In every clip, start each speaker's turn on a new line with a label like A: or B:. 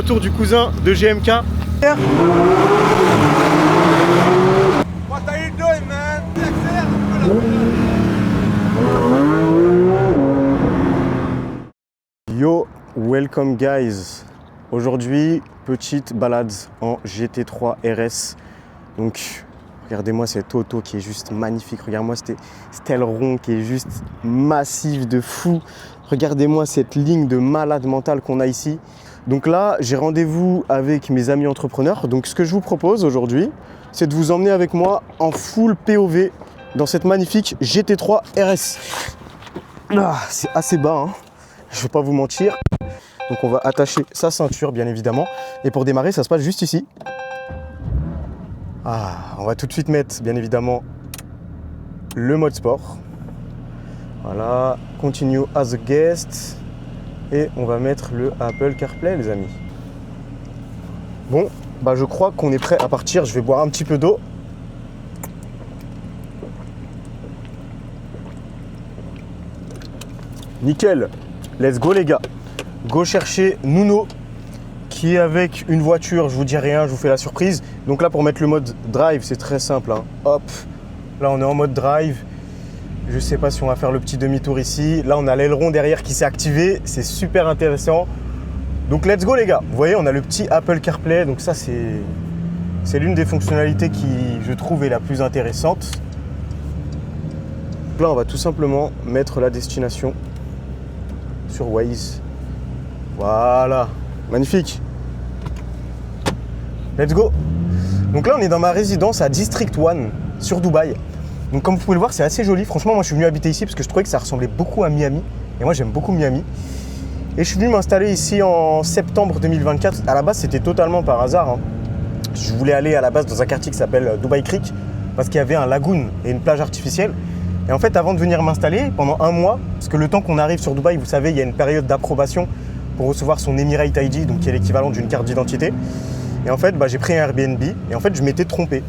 A: retour du cousin de GMK.
B: What are you doing, man?
A: Yo, welcome guys. Aujourd'hui, petite balade en GT3 RS. Donc, regardez-moi cette auto qui est juste magnifique. Regardez-moi cet aileron qui est juste massif de fou. Regardez-moi cette ligne de malade mental qu'on a ici. Donc là, j'ai rendez-vous avec mes amis entrepreneurs. Donc ce que je vous propose aujourd'hui, c'est de vous emmener avec moi en full POV dans cette magnifique GT3 RS. Ah, c'est assez bas, hein. Je ne vais pas vous mentir. Donc on va attacher sa ceinture, bien évidemment. Et pour démarrer, ça se passe juste ici. Ah, on va tout de suite mettre, bien évidemment, le mode sport. Voilà, continue as a guest. Et on va mettre le Apple CarPlay, les amis. Bon, bah je crois qu'on est prêt à partir. Je vais boire un petit peu d'eau. Nickel. Let's go, les gars. Go chercher Nuno, qui est avec une voiture. Je vous dis rien, je vous fais la surprise. Donc là, pour mettre le mode drive, c'est très simple, hein. Hop, là on est en mode drive. Je ne sais pas si on va faire le petit demi-tour ici. Là, on a l'aileron derrière qui s'est activé. C'est super intéressant. Donc, let's go, les gars. Vous voyez, on a le petit Apple CarPlay. Donc ça, c'est l'une des fonctionnalités qui, je trouve, est la plus intéressante. Là, on va tout simplement mettre la destination sur Waze. Voilà. Magnifique. Let's go. Donc là, on est dans ma résidence à District 1 sur Dubaï. Donc comme vous pouvez le voir, c'est assez joli. Franchement, moi je suis venu habiter ici parce que je trouvais que ça ressemblait beaucoup à Miami. Et moi j'aime beaucoup Miami. Et je suis venu m'installer ici en septembre 2024. À la base, c'était totalement par hasard, hein. Je voulais aller à la base dans un quartier qui s'appelle Dubai Creek parce qu'il y avait un lagoon et une plage artificielle. Et en fait, avant de venir m'installer, pendant un mois, parce que le temps qu'on arrive sur Dubaï, vous savez, il y a une période d'approbation pour recevoir son Emirate ID, donc qui est l'équivalent d'une carte d'identité. Et en fait, j'ai pris un Airbnb et en fait, je m'étais trompé.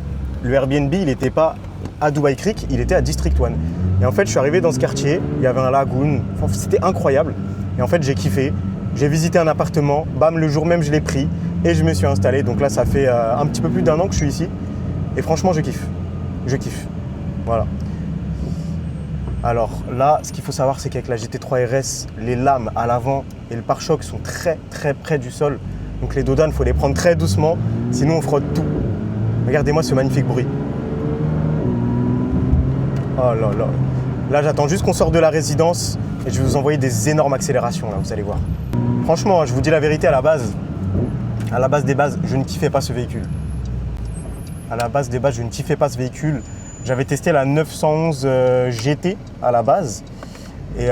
A: Le Airbnb, il n'était pas à Dubai Creek, il était à District 1. Et en fait, je suis arrivé dans ce quartier, il y avait un lagoon, enfin, c'était incroyable. Et en fait, j'ai kiffé. J'ai visité un appartement, bam, le jour même, je l'ai pris et je me suis installé. Donc là, ça fait un petit peu plus d'1 an que je suis ici. Et franchement, je kiffe. Je kiffe. Voilà. Alors là, ce qu'il faut savoir, c'est qu'avec la GT3 RS, les lames à l'avant et le pare-choc sont très très près du sol. Donc les dodanes, il faut les prendre très doucement, sinon on frotte tout. Regardez-moi ce magnifique bruit. Oh là là. Là, j'attends juste qu'on sorte de la résidence et je vais vous envoyer des énormes accélérations, là, vous allez voir. Franchement, je vous dis la vérité, à la base des bases, je ne kiffais pas ce véhicule. À la base des bases, je ne kiffais pas ce véhicule. J'avais testé la 911 GT à la base. Et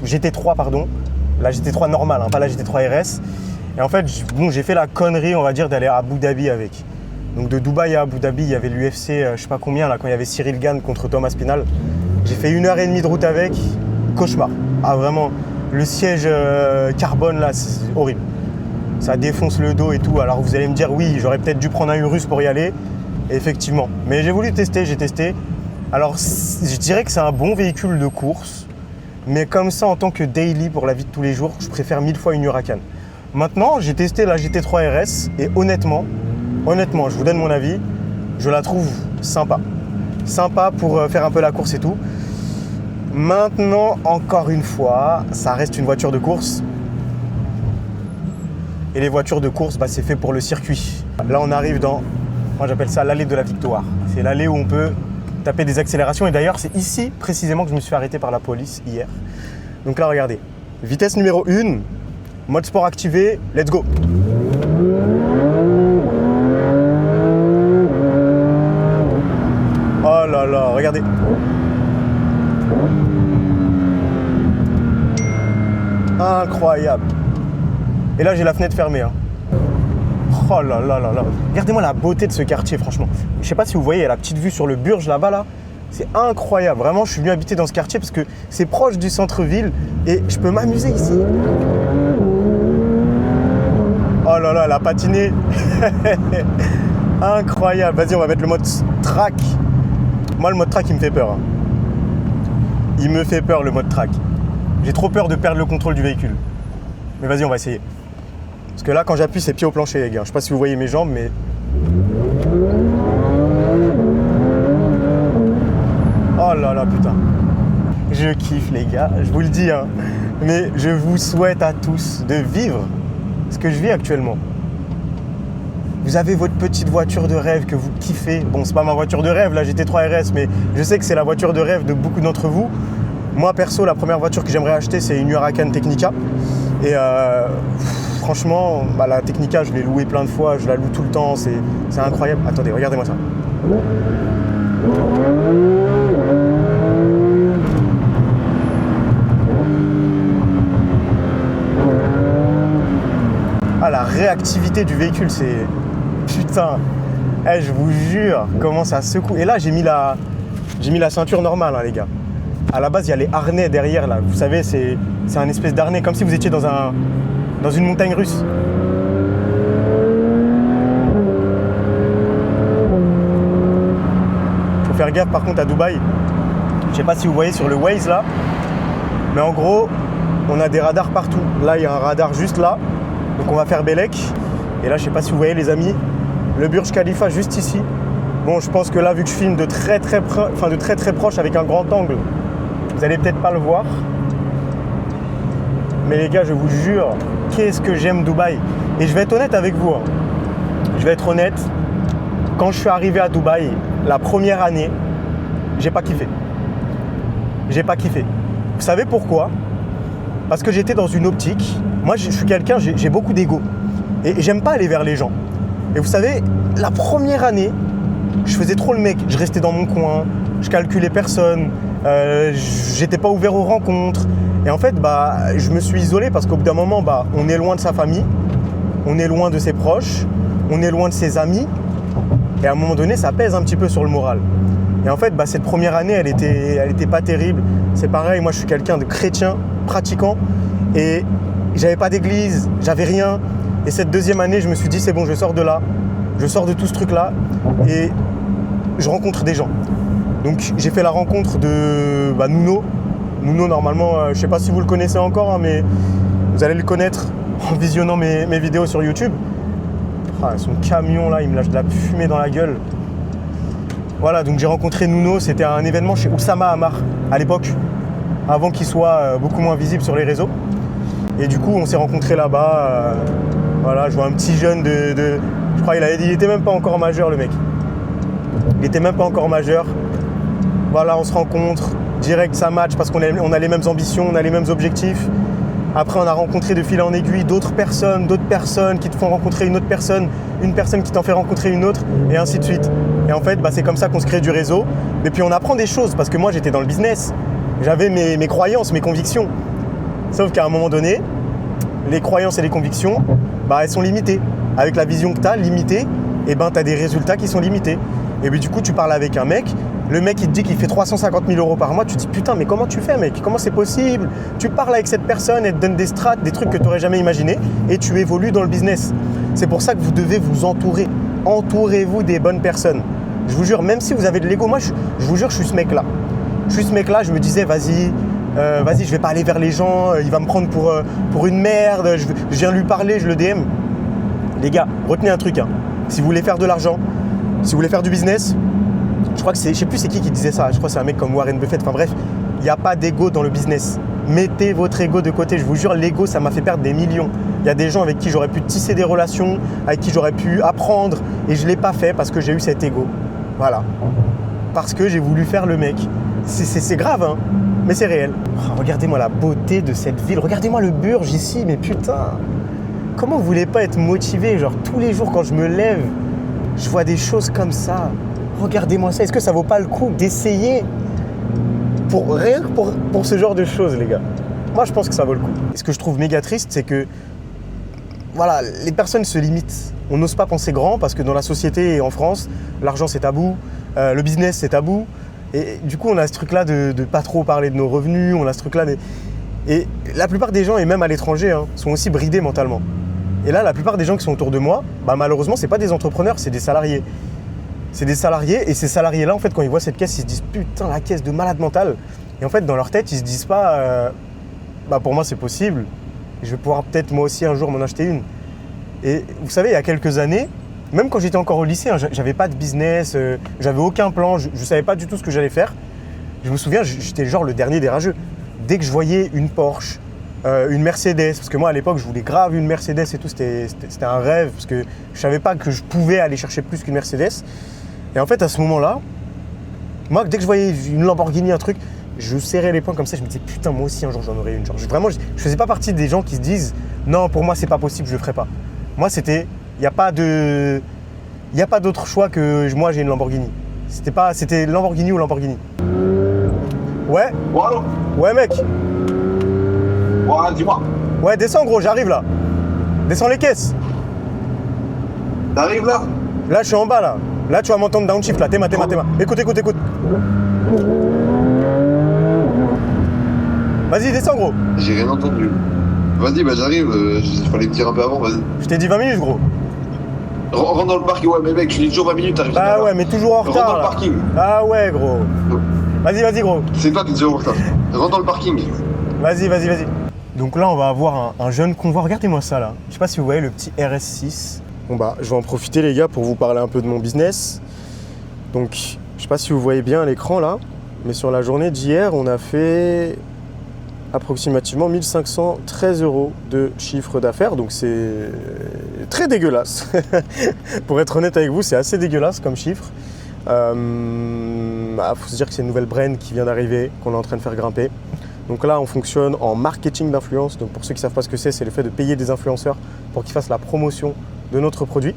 A: GT3, pardon. La GT3 normale, hein, pas la GT3 RS. Et en fait, j'ai fait la connerie, on va dire, d'aller à Abu Dhabi avec. Donc de Dubaï à Abu Dhabi, il y avait l'UFC, je sais pas combien, là, quand il y avait Cyril Gane contre Thomas Spinal. J'ai fait 1h30 de route avec, cauchemar. Ah vraiment, le siège carbone là, c'est horrible. Ça défonce le dos et tout. Alors vous allez me dire, oui, j'aurais peut-être dû prendre un Urus pour y aller. Et effectivement, mais j'ai voulu tester, j'ai testé. Alors je dirais que c'est un bon véhicule de course. Mais comme ça, en tant que daily pour la vie de tous les jours, je préfère 1000 fois une Huracan. Maintenant, j'ai testé la GT3 RS et honnêtement, je vous donne mon avis, je la trouve sympa. Sympa pour faire un peu la course et tout. Maintenant, encore une fois, ça reste une voiture de course. Et les voitures de course, c'est fait pour le circuit. Là, on arrive dans, moi j'appelle ça l'allée de la victoire. C'est l'allée où on peut taper des accélérations. Et d'ailleurs, c'est ici précisément que je me suis fait arrêter par la police hier. Donc là, regardez. Vitesse numéro 1, mode sport activé, let's go. Oh là là, regardez. Incroyable. Et là, j'ai la fenêtre fermée, hein. Oh là là là là. Regardez-moi la beauté de ce quartier, franchement. Je sais pas si vous voyez, il y a la petite vue sur le Burj là-bas, là. C'est incroyable. Vraiment, je suis venu habiter dans ce quartier parce que c'est proche du centre-ville et je peux m'amuser ici. Oh là là, elle a patiné. Incroyable. Vas-y, on va mettre le mode track. Moi, le mode track, il me fait peur, hein. Il me fait peur, le mode track. J'ai trop peur de perdre le contrôle du véhicule. Mais vas-y, on va essayer. Parce que là, quand j'appuie, c'est pied au plancher, les gars. Je sais pas si vous voyez mes jambes, mais... Oh là là, putain. Je kiffe, les gars, je vous le dis, hein. Mais je vous souhaite à tous de vivre ce que je vis actuellement. Vous avez votre petite voiture de rêve que vous kiffez. Bon, c'est pas ma voiture de rêve, la GT3 RS, mais je sais que c'est la voiture de rêve de beaucoup d'entre vous. Moi, perso, la première voiture que j'aimerais acheter, c'est une Huracan Technica. Et franchement, la Technica, je l'ai louée plein de fois, je la loue tout le temps, c'est incroyable. Attendez, regardez-moi ça. Ah, la réactivité du véhicule, c'est... Putain, je vous jure, comment ça secoue. Et là, j'ai mis la ceinture normale, hein, les gars. À la base, il y a les harnais derrière, là. Vous savez, c'est un espèce d'harnais, comme si vous étiez dans une montagne russe. Faut faire gaffe, par contre, à Dubaï. Je sais pas si vous voyez sur le Waze, là. Mais en gros, on a des radars partout. Là, il y a un radar juste là. Donc, on va faire Bélec. Et là, je sais pas si vous voyez, les amis, le Burj Khalifa juste ici. Bon, je pense que là, vu que je filme de très très proche avec un grand angle, vous allez peut-être pas le voir. Mais les gars, je vous jure, qu'est-ce que j'aime Dubaï. Et je vais être honnête avec vous. Hein. Je vais être honnête. Quand je suis arrivé à Dubaï, la première année, j'ai pas kiffé. J'ai pas kiffé. Vous savez pourquoi? Parce que j'étais dans une optique. Moi, je suis quelqu'un, j'ai beaucoup d'ego. Et j'aime pas aller vers les gens. Et vous savez, la première année, je faisais trop le mec. Je restais dans mon coin, je calculais personne, j'étais pas ouvert aux rencontres. Et en fait, je me suis isolé parce qu'au bout d'un moment, on est loin de sa famille, on est loin de ses proches, on est loin de ses amis. Et à un moment donné, ça pèse un petit peu sur le moral. Et en fait, cette première année, elle était pas terrible. C'est pareil, moi je suis quelqu'un de chrétien, pratiquant. Et j'avais pas d'église, j'avais rien. Et cette deuxième année, je me suis dit, c'est bon, je sors de là. Je sors de tout ce truc-là et je rencontre des gens. Donc, j'ai fait la rencontre de Nuno. Nuno, normalement, je ne sais pas si vous le connaissez encore, hein, mais vous allez le connaître en visionnant mes vidéos sur YouTube. Son camion, là, il me lâche de la fumée dans la gueule. Voilà, donc j'ai rencontré Nuno. C'était un événement chez Oussama Hamar à l'époque, avant qu'il soit beaucoup moins visible sur les réseaux. Et du coup, on s'est rencontrés là-bas. Voilà, je vois un petit jeune je crois il était même pas encore majeur, le mec. Il était même pas encore majeur. Voilà, on se rencontre, direct ça match parce qu'on a les mêmes ambitions, on a les mêmes objectifs. Après, on a rencontré de fil en aiguille d'autres personnes qui te font rencontrer une autre personne, une personne qui t'en fait rencontrer une autre, et ainsi de suite. Et en fait, c'est comme ça qu'on se crée du réseau. Et puis on apprend des choses parce que moi, j'étais dans le business. J'avais mes croyances, mes convictions. Sauf qu'à un moment donné, les croyances et les convictions, elles sont limitées. Avec la vision que tu as, limitée, et tu as des résultats qui sont limités. Et puis du coup, tu parles avec un mec, le mec il te dit qu'il fait 350 000 € par mois, tu te dis putain, mais comment tu fais, mec? Comment c'est possible? Tu parles avec cette personne, elle te donne des strates, des trucs que tu n'aurais jamais imaginé, et tu évolues dans le business. C'est pour ça que vous devez vous entourer. Entourez-vous des bonnes personnes. Je vous jure, même si vous avez de l'ego, moi je vous jure, je suis ce mec-là. Je me disais, vas-y, je vais pas aller vers les gens, il va me prendre pour une merde, je viens lui parler, je le DM. Les gars, retenez un truc, hein. Si vous voulez faire de l'argent, si vous voulez faire du business, je crois que je sais plus c'est qui disait ça, je crois que c'est un mec comme Warren Buffett, enfin bref, il n'y a pas d'ego dans le business. Mettez votre ego de côté, je vous jure, l'ego ça m'a fait perdre des millions. Il y a des gens avec qui j'aurais pu tisser des relations, avec qui j'aurais pu apprendre, et je ne l'ai pas fait parce que j'ai eu cet ego. Voilà. Parce que j'ai voulu faire le mec. C'est grave, hein, mais c'est réel. Oh, regardez-moi la beauté de cette ville, regardez-moi le Burj ici, mais putain. Comment vous voulez pas être motivé? Genre tous les jours quand je me lève, je vois des choses comme ça. Regardez-moi ça. Est-ce que ça vaut pas le coup d'essayer rien que pour ce genre de choses, les gars? Moi, je pense que ça vaut le coup. Et ce que je trouve méga triste, c'est que voilà, les personnes se limitent. On n'ose pas penser grand parce que dans la société et en France, l'argent c'est tabou, le business c'est tabou. Et du coup, on a ce truc-là de pas trop parler de nos revenus. On a ce truc-là. Et la plupart des gens, et même à l'étranger, hein, sont aussi bridés mentalement. Et là, la plupart des gens qui sont autour de moi, malheureusement, c'est pas des entrepreneurs, c'est des salariés. C'est des salariés, et ces salariés-là, en fait, quand ils voient cette caisse, ils se disent « Putain, la caisse de malade mental !» Et en fait, dans leur tête, ils se disent pas « Pour moi, c'est possible, je vais pouvoir peut-être moi aussi un jour m'en acheter une. » Et vous savez, il y a quelques années, même quand j'étais encore au lycée, hein, j'avais pas de business, j'avais aucun plan, je savais pas du tout ce que j'allais faire. Je me souviens, j'étais genre le dernier des rageux. Dès que je voyais une Porsche, une Mercedes, parce que moi à l'époque je voulais grave une Mercedes et tout, c'était un rêve, parce que je savais pas que je pouvais aller chercher plus qu'une Mercedes. Et en fait à ce moment-là, moi dès que je voyais une Lamborghini, un truc, je serrais les poings comme ça, je me disais putain moi aussi un jour j'en aurais une. Genre, vraiment, je faisais pas partie des gens qui se disent non pour moi c'est pas possible, je le ferai pas. Moi c'était, il n'y a pas d'autre choix que moi j'ai une Lamborghini. C'était Lamborghini ou Lamborghini. Ouais.
B: Bon, allô?
A: Ouais mec.
B: Ouais, dis-moi.
A: Ouais descends gros, j'arrive là. Descends les caisses.
B: T'arrives là?
A: Là je suis en bas là. Là tu vas m'entendre downshift là, téma. Écoute. Vas-y descends gros.
C: J'ai rien entendu. Vas-y, bah j'arrive, il fallait me dire un peu avant, vas-y.
A: Je t'ai dit 20 minutes gros.
C: Rentre dans le parking, ouais, mais mec, je dis toujours 20 minutes, t'arrives jamais
A: Ah
C: là.
A: ouais mais toujours en retard.
C: Rentre dans le
A: là.
C: parking.
A: Ah ouais gros. Vas-y gros.
C: C'est toi, t'es toujours en retard. Rentre dans le parking.
A: Vas-y. Donc là on va avoir un jeune convoi, regardez-moi ça là. Je sais pas si vous voyez le petit RS6. Bon bah je vais en profiter les gars pour vous parler un peu de mon business. Donc je sais pas si vous voyez bien à l'écran là, mais sur la journée d'hier on a fait approximativement 1513 € de chiffre d'affaires, donc c'est très dégueulasse. Pour être honnête avec vous, c'est assez dégueulasse comme chiffre. Faut se dire que c'est une nouvelle brand qui vient d'arriver, qu'on est en train de faire grimper. Donc là, on fonctionne en marketing d'influence. Donc pour ceux qui ne savent pas ce que c'est le fait de payer des influenceurs pour qu'ils fassent la promotion de notre produit.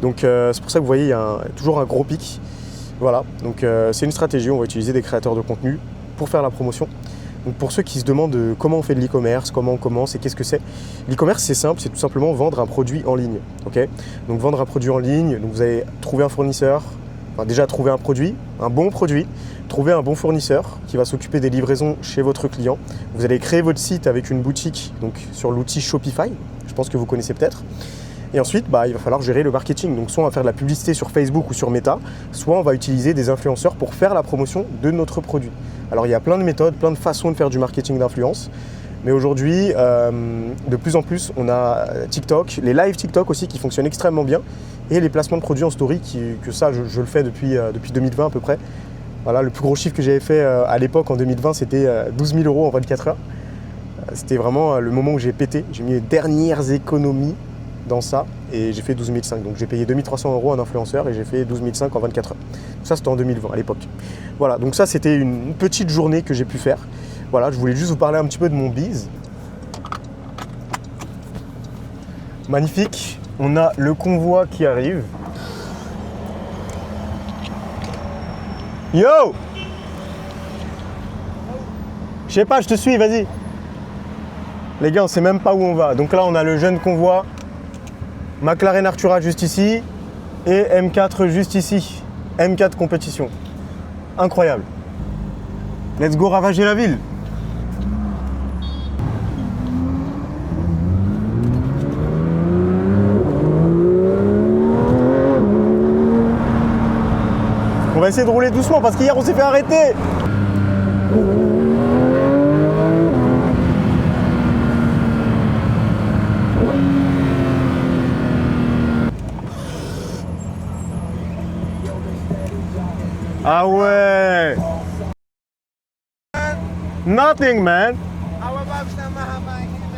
A: Donc c'est pour ça que vous voyez, il y a toujours un gros pic. Voilà, donc c'est une stratégie. On va utiliser des créateurs de contenu pour faire la promotion. Donc pour ceux qui se demandent comment on fait de l'e-commerce, comment on commence et qu'est-ce que c'est, l'e-commerce c'est simple, c'est tout simplement vendre un produit en ligne. Okay, donc vendre un produit en ligne, donc vous allez trouver un fournisseur, enfin déjà trouver un produit, un bon produit, trouver un bon fournisseur qui va s'occuper des livraisons chez votre client. Vous allez créer votre site avec une boutique donc sur l'outil Shopify, je pense que vous connaissez peut-être. Et ensuite, il va falloir gérer le marketing. Donc soit on va faire de la publicité sur Facebook ou sur Meta, soit on va utiliser des influenceurs pour faire la promotion de notre produit. Alors il y a plein de méthodes, plein de façons de faire du marketing d'influence. Mais aujourd'hui, de plus en plus, on a TikTok, les live TikTok aussi qui fonctionnent extrêmement bien. Et les placements de produits en story, que ça, je le fais depuis 2020 à peu près. Voilà, le plus gros chiffre que j'avais fait à l'époque en 2020, c'était 12 000 € en 24 heures. C'était vraiment le moment où j'ai pété. J'ai mis les dernières économies dans ça et j'ai fait 12 500. Donc j'ai payé 2300 € en influenceur et j'ai fait 12 500 en 24 heures. Ça c'était en 2020 à l'époque. Voilà, donc ça c'était une petite journée que j'ai pu faire. Voilà, je voulais juste vous parler un petit peu de mon biz. Magnifique, on a le convoi qui arrive. Yo! Je sais pas, je te suis, vas-y. Les gars, on sait même pas où on va. Donc là, on a le jeune convoi. McLaren Artura juste ici et M4 juste ici. M4 compétition. Incroyable. Let's go ravager la ville. On va essayer de rouler doucement parce qu'hier on s'est fait arrêter. Ah ouais. Nothing, man.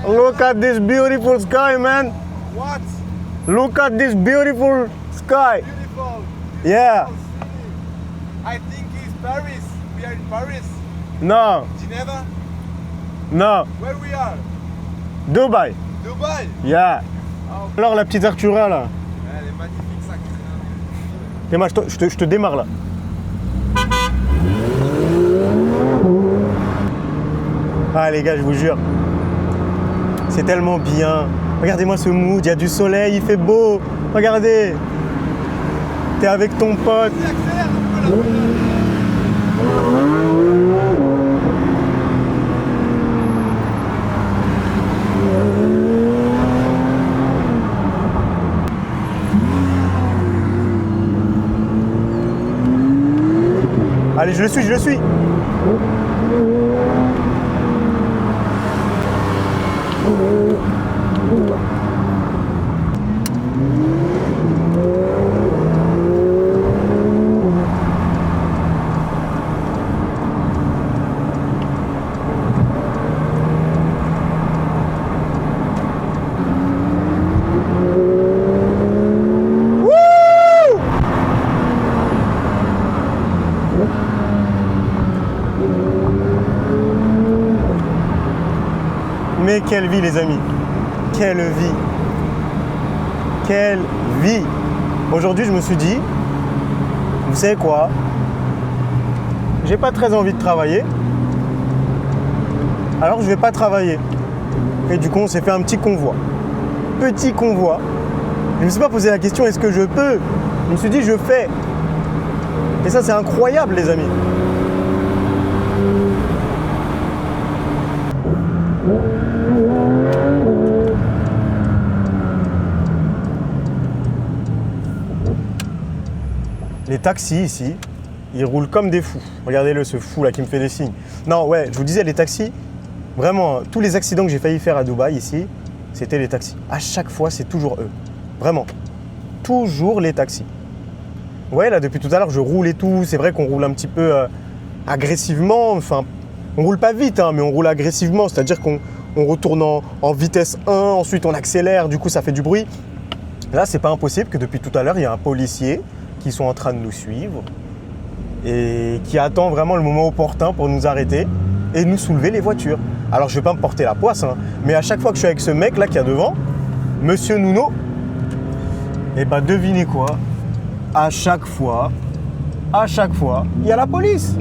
A: Look at this beautiful sky, man.
B: What?
A: Look at this beautiful sky.
B: Beautiful.
A: Yeah.
B: I think it's Paris. We are in Paris.
A: No,
B: Geneva?
A: no.
B: Where we are?
A: Dubai.
B: Dubai?
A: Yeah.
B: Oh,
A: Alors la petite Artura là.
B: elle est magnifique ça.
A: Théma, je te démarre là. Ah les gars, je vous jure. C'est tellement bien. Regardez-moi ce mood, il y a du soleil, il fait beau. Regardez. T'es avec ton pote.
B: Accélère un peu là.
A: Allez, je le suis. Quelle vie, les amis. Quelle vie. Quelle vie. Aujourd'hui, je me suis dit, vous savez quoi? J'ai pas très envie de travailler. Alors, je vais pas travailler. Et du coup, on s'est fait un petit convoi. Petit convoi. Je me suis pas posé la question, est-ce que je peux? Je me suis dit, je fais. Et ça, c'est incroyable, les amis. Les taxis ici, ils roulent comme des fous. Regardez-le, ce fou là qui me fait des signes. Non, ouais, je vous disais, les taxis, vraiment, tous les accidents que j'ai failli faire à Dubaï ici, c'était les taxis. À chaque fois, c'est toujours eux. Vraiment. Toujours les taxis. Ouais, là, depuis tout à l'heure, je roule et tout. C'est vrai qu'on roule un petit peu agressivement. Enfin, on roule pas vite, hein, mais on roule agressivement. C'est-à-dire qu'on retourne en vitesse 1, ensuite on accélère, du coup, ça fait du bruit. Là, c'est pas impossible que depuis tout à l'heure, il y a un policier qui sont en train de nous suivre et qui attend vraiment le moment opportun pour nous arrêter et nous soulever les voitures. Alors, je vais pas me porter la poisse, hein, mais à chaque fois que je suis avec ce mec là qui est devant, Monsieur Nuno, et bah devinez quoi, à chaque fois, il y a la police.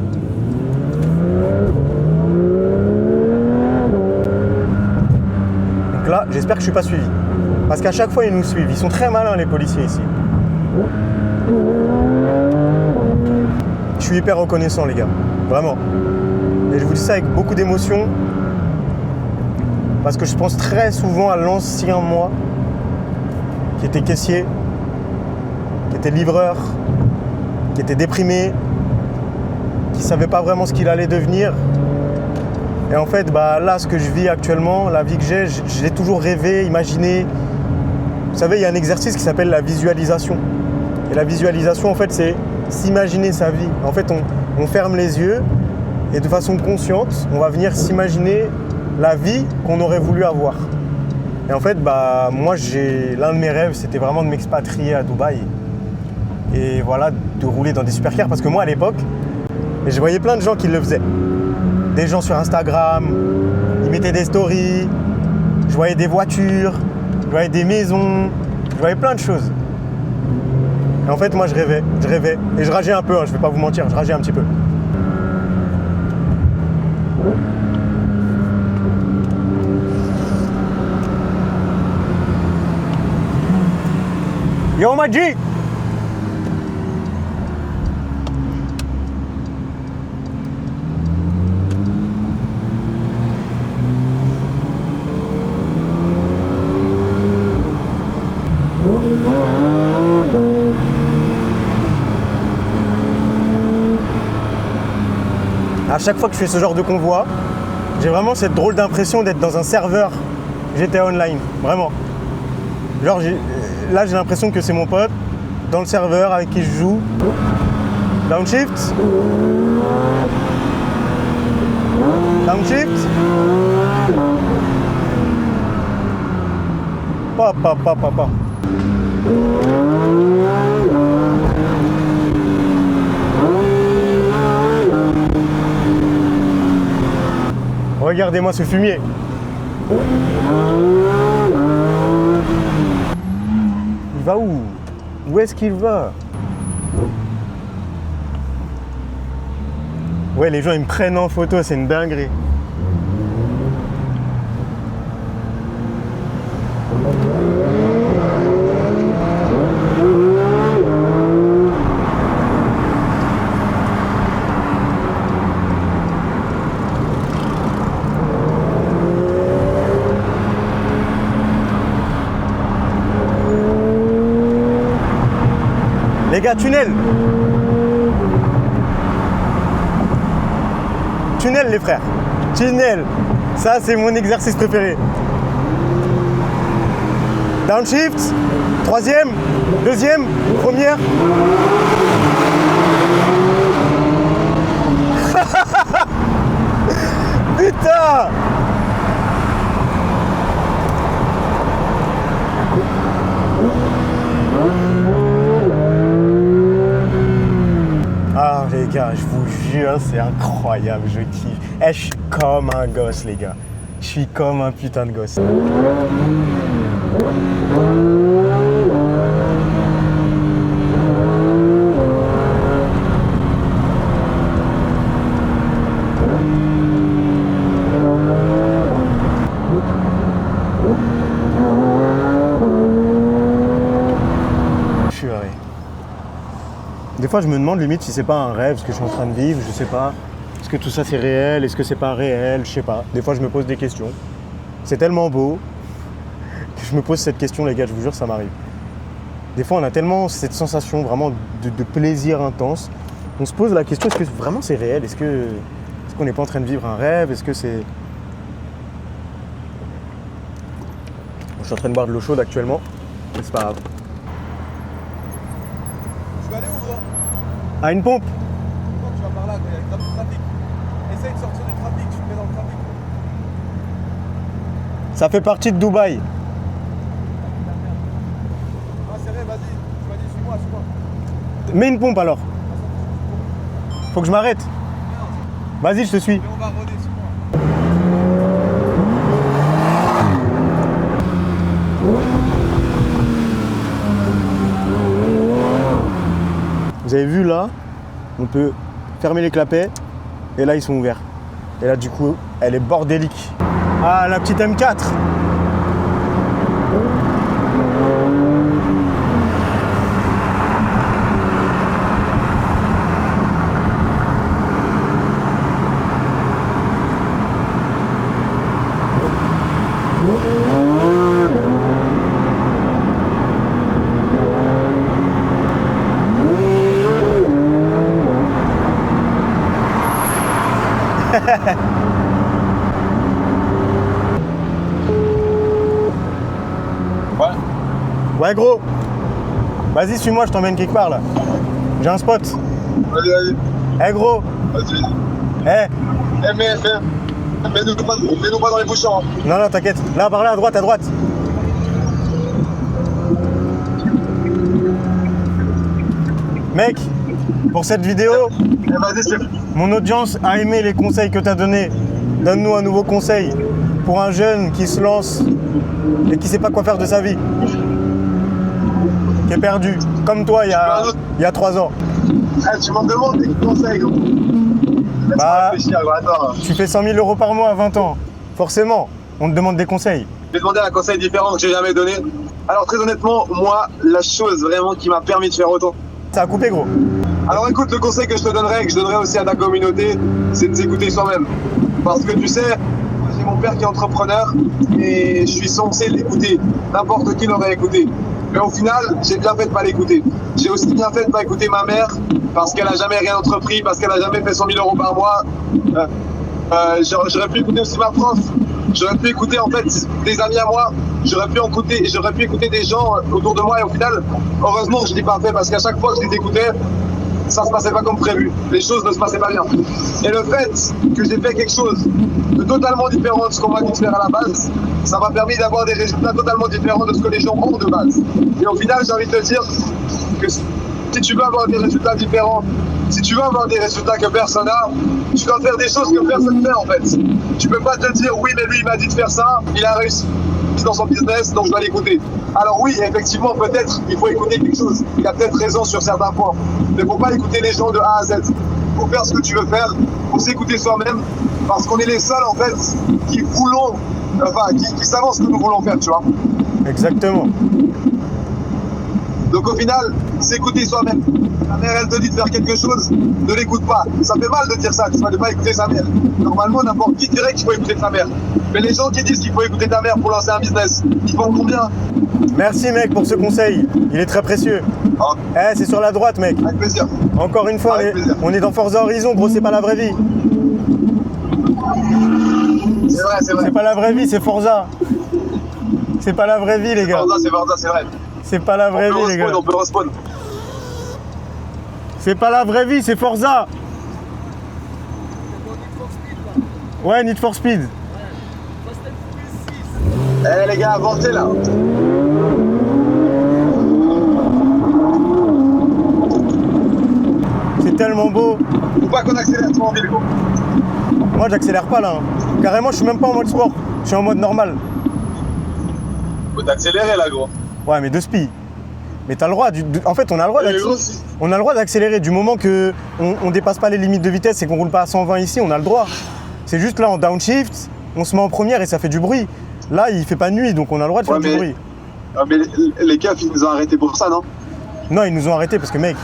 A: Donc là, j'espère que je suis pas suivi. Parce qu'à chaque fois, ils nous suivent. Ils sont très malins, les policiers ici. Je suis hyper reconnaissant, les gars. Vraiment. Et je vous dis ça avec beaucoup d'émotion. Parce que je pense très souvent à l'ancien moi qui était caissier, qui était livreur, qui était déprimé, qui ne savait pas vraiment ce qu'il allait devenir. Et en fait, bah, là, ce que je vis actuellement, la vie que j'ai, je l'ai toujours rêvé, imaginé. Vous savez, il y a un exercice qui s'appelle la visualisation. Et la visualisation, en fait, c'est s'imaginer sa vie. En fait, on ferme les yeux et de façon consciente, on va venir s'imaginer la vie qu'on aurait voulu avoir. Et en fait, bah, moi, l'un de mes rêves, c'était vraiment de m'expatrier à Dubaï. Et voilà, de rouler dans des supercars. Parce que moi, à l'époque, je voyais plein de gens qui le faisaient. Des gens sur Instagram, ils mettaient des stories, je voyais des voitures, je voyais des maisons, je voyais plein de choses. Et en fait, moi, je rêvais. Et je rageais un peu, hein, je vais pas vous mentir, je rageais un petit peu. Yo, Maji! À chaque fois que je fais ce genre de convoi, j'ai vraiment cette drôle d'impression d'être dans un serveur GTA Online, vraiment. Genre, là, j'ai l'impression que c'est mon pote dans le serveur avec qui je joue. Downshift. Downshift. Papa. Regardez-moi ce fumier. Il va où? Où est-ce qu'il va? Ouais, les gens ils me prennent en photo, c'est une dinguerie. Les gars, tunnel. Tunnel, les frères. Tunnel. Ça, c'est mon exercice préféré. Downshift. Troisième. Deuxième. Première. Putain. Ah les gars, je vous jure, c'est incroyable, je kiffe. Eh, je suis comme un gosse les gars. Je suis comme un putain de gosse. Des fois, je me demande limite si c'est pas un rêve, ce que je suis en train de vivre, je sais pas. Est-ce que tout ça c'est réel? Est-ce que c'est pas réel? Je sais pas. Des fois, je me pose des questions. C'est tellement beau que je me pose cette question, les gars, je vous jure, ça m'arrive. Des fois, on a tellement cette sensation vraiment de plaisir intense. On se pose la question, est-ce que vraiment c'est réel? Est-ce qu'on n'est pas en train de vivre un rêve? Est-ce que c'est... Je suis en train de boire de l'eau chaude actuellement, mais c'est pas grave.
B: Tu vas aller où, gros?
A: Ah, une pompe?
B: Non, tu vas par là, il y a grave du trafic. Essaye de sortir du trafic, tu te mets dans le trafic.
A: Ça fait partie de Dubaï.
B: Ah, c'est vrai, vas-y. Tu m'as dit, suis-moi, suis-moi.
A: Mets une pompe alors. Faut que je m'arrête. Vas-y, je te suis.
B: Et on va rôder, suis-moi.
A: Vous avez vu là, on peut fermer les clapets et là ils sont ouverts. Et là du coup, elle est bordélique. Ah, la petite M4. Ouais gros, vas-y suis-moi, je t'emmène quelque part là. J'ai un spot.
C: Vas-y.
A: Eh gros,
C: Vas-y.
A: eh,
C: Mets-nous pas dans les bouchons. Hein.
A: non t'inquiète, là par là, à droite. Mec, pour cette vidéo,
C: Vas-y, c'est...
A: mon audience a aimé les conseils que tu as donnés. Donne-nous un nouveau conseil pour un jeune qui se lance et qui sait pas quoi faire de sa vie. Qui est perdu, comme toi il y a 3 ans.
C: Ah, tu m'en demandes des conseils, gros.
A: Bah,
C: Réfléchir, gros. Attends.
A: tu fais 100 000 € par mois à 20 ans. Forcément, on te demande des conseils.
C: Je vais demander un conseil différent que j'ai jamais donné. Alors, très honnêtement, moi, la chose vraiment qui m'a permis de faire autant.
A: Ça a coupé gros.
C: Alors, écoute, le conseil que je te donnerais, et que je donnerais aussi à ta communauté, c'est de s'écouter soi-même. Parce que tu sais, j'ai mon père qui est entrepreneur et je suis censé l'écouter. N'importe qui l'aurait écouté. Mais au final, j'ai bien fait de pas l'écouter. J'ai aussi bien fait de pas écouter ma mère parce qu'elle a jamais rien entrepris, parce qu'elle a jamais fait 100 000 € par mois. J'aurais pu écouter aussi ma prof. J'aurais pu écouter en fait des amis à moi. J'aurais pu écouter des gens autour de moi et au final, heureusement que je l'ai pas fait parce qu'à chaque fois que je les écoutais, ça se passait pas comme prévu. Les choses ne se passaient pas bien. Et le fait que j'ai fait quelque chose de totalement différent de ce qu'on m'a dit de faire à la base, ça m'a permis d'avoir des résultats totalement différents de ce que les gens ont de base. Et au final, j'ai envie de te dire que si tu veux avoir des résultats différents, si tu veux avoir des résultats que personne n'a, tu dois faire des choses que personne ne fait en fait. Tu peux pas te dire oui mais lui il m'a dit de faire ça, il a réussi dans son business donc je dois l'écouter. Alors oui effectivement peut-être il faut écouter quelque chose, il a peut-être raison sur certains points, mais faut pas écouter les gens de A à Z. Faut faire ce que tu veux faire, faut s'écouter soi-même parce qu'on est les seuls en fait qui voulons, qui savons ce que nous voulons faire tu vois.
A: Exactement.
C: Donc au final, s'écouter soi-même. Ta mère, elle te dit de faire quelque chose, ne l'écoute pas. Ça fait mal de dire ça, tu vois, de pas écouter sa mère. Normalement, n'importe qui dirait qu'il faut écouter sa mère. Mais les gens qui disent qu'il faut écouter ta mère pour lancer un business, ils font combien?
A: Merci mec pour ce conseil, il est très précieux.
C: Oh.
A: Eh, c'est sur la droite mec.
C: Avec plaisir.
A: Encore une fois, on est dans Forza Horizon gros, c'est pas la vraie vie.
C: C'est vrai, c'est vrai.
A: C'est pas la vraie vie, c'est Forza. C'est pas la vraie vie les gars.
C: C'est Forza, c'est vrai.
A: C'est pas la vraie vie les gars.
C: On peut respawn.
A: C'est pas la vraie vie, c'est Forza. Ouais, Need for Speed.
C: Eh les gars, avancez là.
A: C'est tellement beau.
C: Faut pas qu'on accélère trop en ville, gros.
A: Moi j'accélère pas là. Hein. Carrément, je suis même pas en mode sport. Je suis en mode normal.
C: Faut t'accélérer là, gros.
A: Ouais, mais de spi. Mais t'as le droit. En fait, on a le droit on a le droit d'accélérer. Du moment que on dépasse pas les limites de vitesse et qu'on roule pas à 120 ici, on a le droit. C'est juste là, en downshift, on se met en première et ça fait du bruit. Là, il fait pas nuit, donc on a le droit de faire du bruit.
C: Ah, mais les keufs, ils nous ont arrêtés pour ça, non?
A: Non, ils nous ont arrêtés parce que, mec,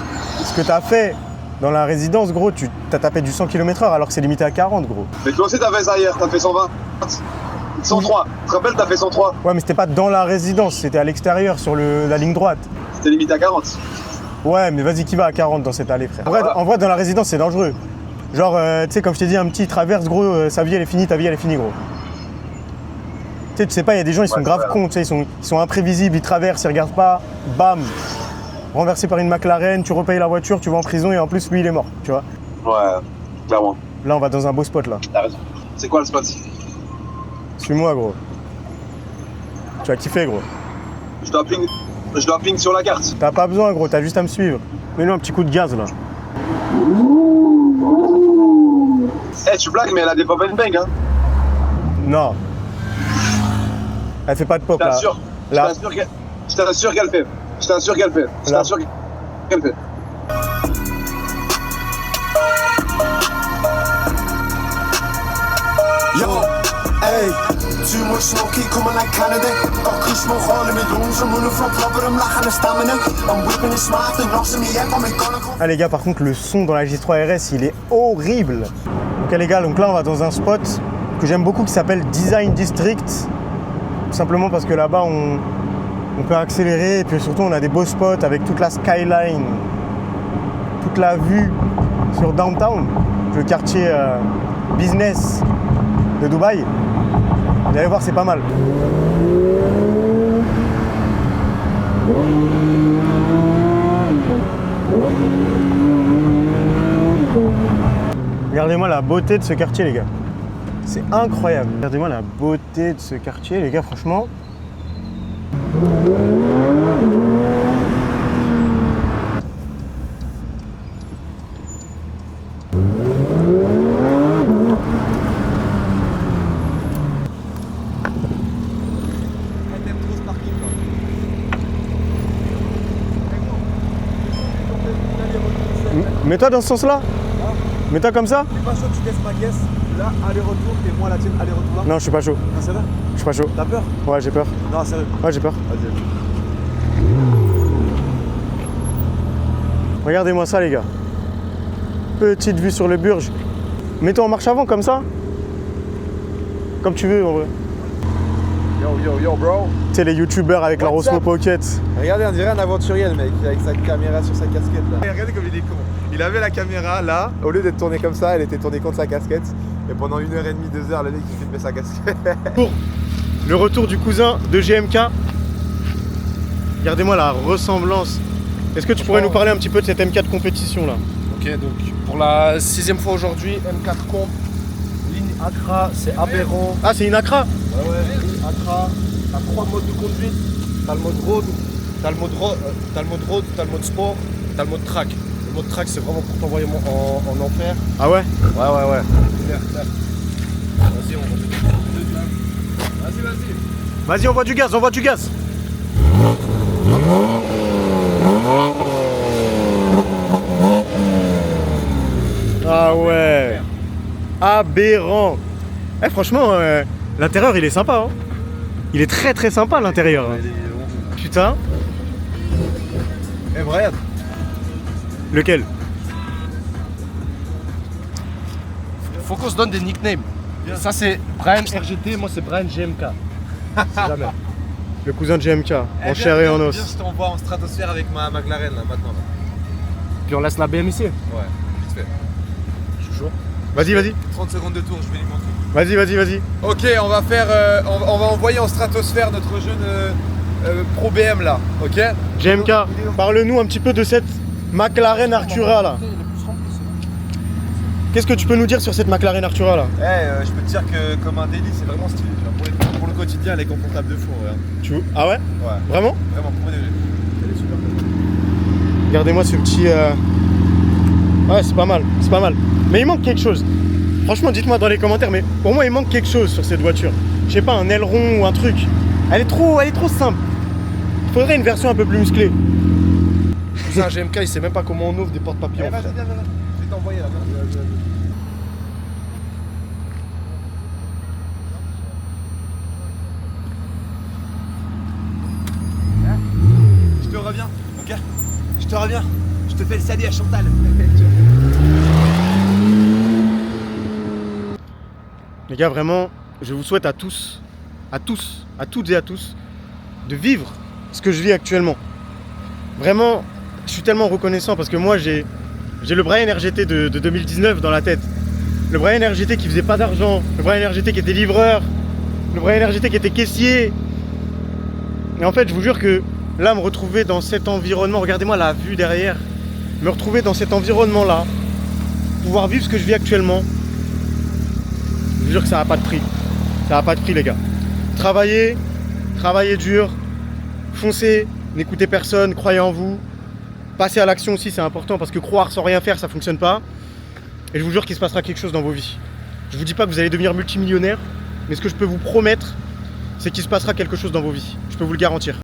A: ce que t'as fait dans la résidence, gros, tu t'as tapé du 100 km/h alors que c'est limité à 40, gros.
C: Mais toi aussi, t'as fait ça hier, t'as fait 120. 103. Tu te rappelles, t'as fait 103.
A: Ouais, mais c'était pas dans la résidence, c'était à l'extérieur, sur la ligne droite.
C: C'était limité à 40.
A: Ouais, mais vas-y, qui va à 40 dans cette allée, frère?
C: Voilà.
A: En vrai, dans la résidence, c'est dangereux. Genre, tu sais, comme je t'ai dit, un petit traverse, gros, sa vie, elle est finie, ta vie, elle est finie, gros. Tu sais pas, il y a des gens, ils sont grave cons, tu sais, ils sont imprévisibles, ils traversent, ils regardent pas, bam, renversé par une McLaren, tu repayes la voiture, tu vas en prison et en plus, lui, il est mort, tu vois.
C: Ouais, clairement.
A: Là, on va dans un beau spot, là.
C: T'as raison. C'est quoi le spot?
A: Suis-moi, gros. Tu vas kiffer, gros.
C: Je dois ping sur la carte.
A: T'as pas besoin, gros, t'as juste à me suivre. Mets-nous un petit coup de gaz, là.
C: Eh, tu blagues, mais elle a des pop and bang, hein.
A: Non. Elle fait pas de pop,
C: Je
A: là.
C: t'assure.
A: Là.
C: Je t'assure qu'elle fait. Je t'assure qu'elle fait. Je
A: Là.
C: t'assure qu'elle fait.
D: Yo, hey, too much smoky coming like Canada. Got smoke all in my lungs, I'm running from club, but I'm lacking the stamina. I'm whipping it smart and knocking me head, I'm gonna go.
A: Ah les gars, par contre, le son dans la J3 RS, il est horrible. Ok les gars, donc là on va dans un spot que j'aime beaucoup qui s'appelle Design District. Tout simplement parce que là-bas on peut accélérer et puis surtout on a des beaux spots avec toute la skyline, toute la vue sur Downtown, le quartier business de Dubaï. Vous allez voir, c'est pas mal. Regardez-moi la beauté de ce quartier, les gars. C'est incroyable. Regardez-moi la beauté de ce quartier, les gars, franchement.
B: Elle t'aime trop ce parking, quoi.
A: Mets-toi dans ce sens-là. Mets-toi comme ça.
B: T'es pas chaud, tu laisses ma caisse. Là, aller-retour, et moi la tienne, aller-retour là.
A: Non, je suis pas chaud.
B: Ah, c'est vrai?
A: Je suis pas chaud.
B: T'as peur?
A: Ouais, j'ai peur.
B: Non, sérieux.
A: Ouais, j'ai peur.
B: Vas-y.
A: Regardez-moi ça, les gars. Petite vue sur le Burj. Mets-toi en marche avant, comme ça. Comme tu veux, en vrai.
B: Yo, bro.
A: Tu sais, les youtubeurs avec la
B: What's
A: Rosmo
B: up?
A: Pocket.
B: Regardez, on dirait un aventurier, le mec, avec sa caméra sur sa casquette là. Et regardez comme il est con. Il avait la caméra là, au lieu d'être tourné comme ça, elle était tournée contre sa casquette. Et pendant 1h30, 2 heures, le mec il filmait sa casquette.
A: Pour le retour du cousin de GMK. Regardez-moi la ressemblance. Est-ce que tu pourrais nous parler un petit peu de cette M4 compétition là?
E: Ok, donc pour la 6e fois aujourd'hui, M4 Comp, ligne Accra, c'est aberrant.
A: Ah, c'est une Accra?
E: Ouais, ligne Accra, t'as 3 modes de conduite. T'as le mode road, t'as le mode sport, t'as le mode track. Le mode track, c'est vraiment pour t'envoyer en enfer.
A: Ah ouais?
E: Ouais. Clair. Vas-y, on va Vas-y.
A: Vas-y, envoie du gaz, envoie du gaz. Ah ouais. Aberrant. Eh franchement, l'intérieur il est sympa. Hein. Il est très très sympa l'intérieur. Hein. Putain.
B: Eh, Brian.
A: Lequel?
E: Faut qu'on se donne des nicknames. Ça c'est Brian RGT, moi c'est Brian GMK. Si jamais.
A: Le cousin de GMK, en chair et en
B: Viens,
A: os.
B: je t'envoie en stratosphère avec ma McLaren là, maintenant. Là.
E: Puis on laisse la BM ici.
B: Ouais, vite fait.
E: Je suis chaud.
A: Vas-y.
B: 30 secondes de tour, je vais lui montrer.
A: Vas-y.
B: Ok, on va faire, on va envoyer en stratosphère notre jeune Pro BM là, ok?
A: GMK, parle-nous un petit peu de cette McLaren Artura là. Qu'est-ce que tu peux nous dire sur cette McLaren Artura là?
B: Je peux te dire que comme un délit, c'est vraiment stylé. Tu vois. Pour le quotidien, elle est confortable de fou. Ouais.
A: Ah ouais?
B: Ouais,
A: Vraiment?
B: vraiment, premier degré. Elle est super cool.
A: Regardez-moi ce petit... Ouais, c'est pas mal. Mais il manque quelque chose. Franchement, dites-moi dans les commentaires, mais pour moi, il manque quelque chose sur cette voiture. Je sais pas, un aileron ou un truc. Elle est trop simple. Il faudrait une version un peu plus musclée.
E: C'est un GMK, il sait même pas comment on ouvre des portes papillons.
B: Viens. Je vais t'envoyer là.
F: Je te reviens, ok? Je te reviens. Je te fais le salut à Chantal.
A: Les gars, vraiment, je vous souhaite à toutes et à tous, de vivre ce que je vis actuellement. Vraiment, je suis tellement reconnaissant parce que moi, j'ai le Brian RGT de 2019 dans la tête. Le Brian RGT qui faisait pas d'argent, le Brian RGT qui était livreur, le Brian RGT qui était caissier. Et en fait, je vous jure que là, me retrouver dans cet environnement, regardez-moi la vue derrière, me retrouver dans cet environnement-là, pouvoir vivre ce que je vis actuellement, je vous jure que ça n'a pas de prix. Ça n'a pas de prix, les gars. Travaillez dur, foncez, n'écoutez personne, croyez en vous. Passez à l'action aussi, c'est important parce que croire sans rien faire, ça fonctionne pas. Et je vous jure qu'il se passera quelque chose dans vos vies. Je vous dis pas que vous allez devenir multimillionnaire, mais ce que je peux vous promettre, c'est qu'il se passera quelque chose dans vos vies. Je peux vous le garantir.